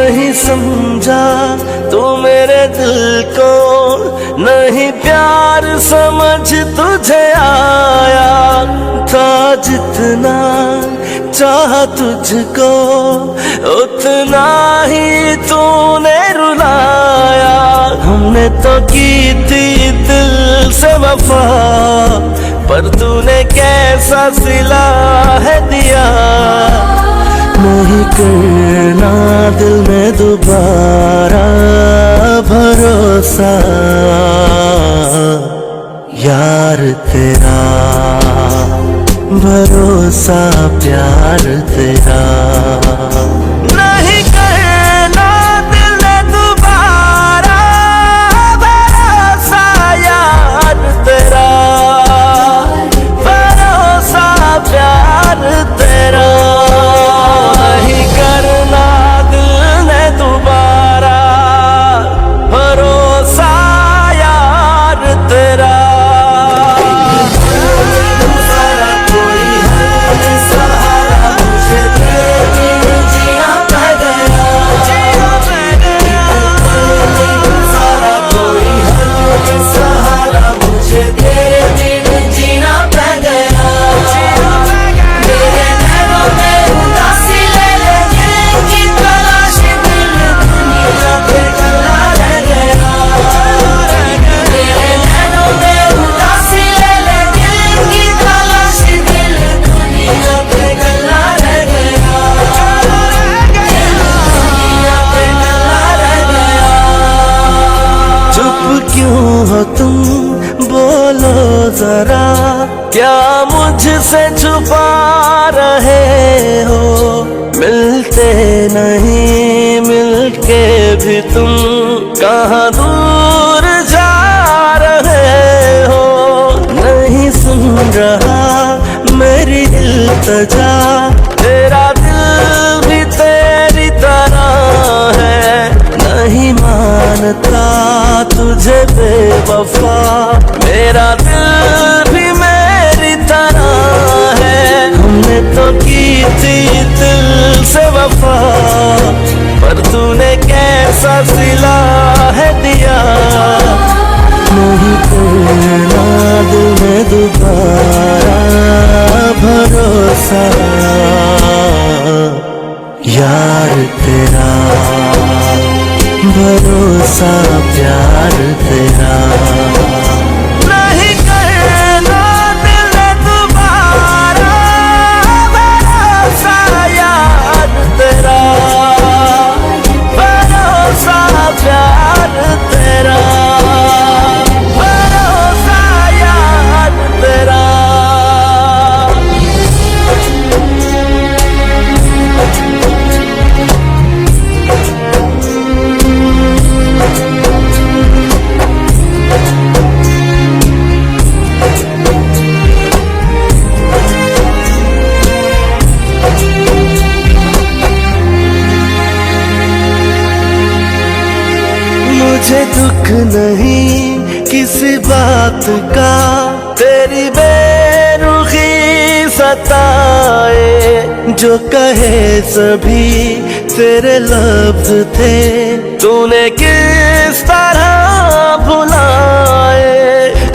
नहीं समझा तू मेरे दिल को, नहीं प्यार समझ तुझे आया था। जितना चाह तुझको उतना ही तूने रुलाया। हमने तो की थी दिल से वफा, पर तूने कैसा सिला है दिया। नहीं करना दिल में दोबारा भरोसा, यार तेरा भरोसा प्यार तेरा। नहीं करना दिल में दोबारा भरोसा, यार तेरा भरोसा प्यार तेरा। नहीं करना दिल में दोबारा भरोसा, यार तेरा। हो तुम बोलो जरा, क्या मुझसे छुपा रहे हो। मिलते नहीं मिलके भी तुम कहाँ दूर जा रहे हो। नहीं सुन रहा मेरी इल्तिजा, तेरा दिल भी तेरी तरह है। नहीं मानता तुझे बेवफा, मेरा दिल भी मेरी तरह है। हमने तो की थी दिल से वफा, पर तूने कैसा सिला है दिया। नहीं करना दिल में दोबारा भरोसा, यार तेरा भरोसा प्यार तेरा। नहीं करना दिल में दोबारा भरोसा, यार तेरा भरोसा प्यार तेरा। भरोसा यार तेरा। मुझे दुख नहीं किसी बात का, तेरी बेरुखी सताए। जो कहे सभी तेरे लफ्ज थे, तूने किस तरह भुलाए।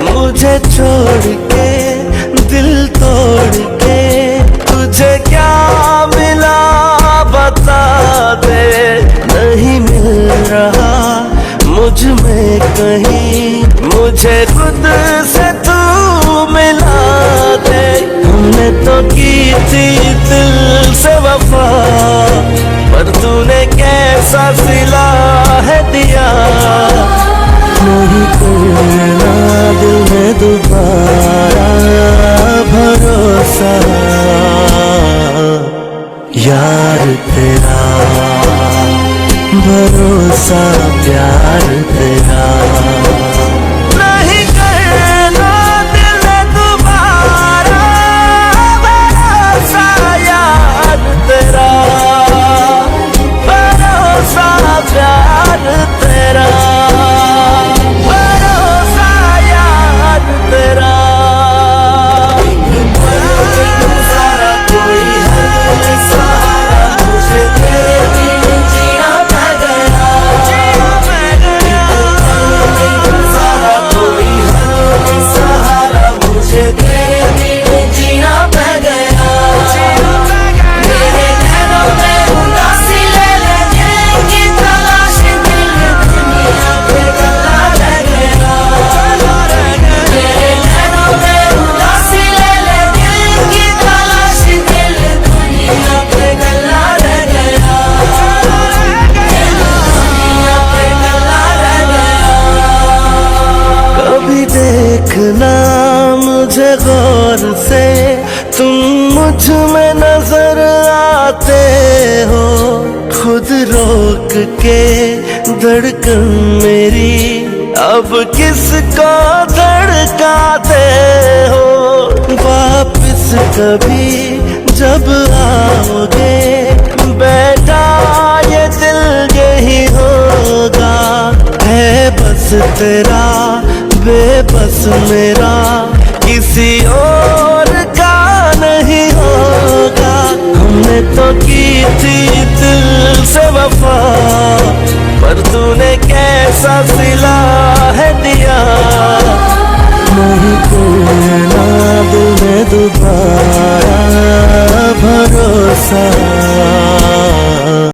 मुझे छोड़ के दिल तोड़ के तुझे क्या मिला बता दे। नहीं मिल रहा मुझ में कहीं, मुझे खुद से तू मिला दे। हमने तो की थी दिल से वफा, पर तूने कैसा सिला है दिया। नहीं करना दिल में दोबारा भरोसा, यार तेरा भरोसा प्यार तेरा। नहीं करना दिल में दोबारा भरोसा, यार तेरा भरोसा प्यार तेरा। भरोसा यार तेरा। सारा कोई है सहारा, मुझे तेरे बिन जीना खुद रोक के धड़कन मेरी अब किसको धड़काते हो। वापिस कभी जब आओगे बेटा ये दिल यही होगा। है बस तेरा बेबस मेरा किसी और का नहीं होगा। हमने तो की थी दिल से वफा पर तूने कैसा सिला है दिया। नहीं करना दिल में दोबारा भरोसा।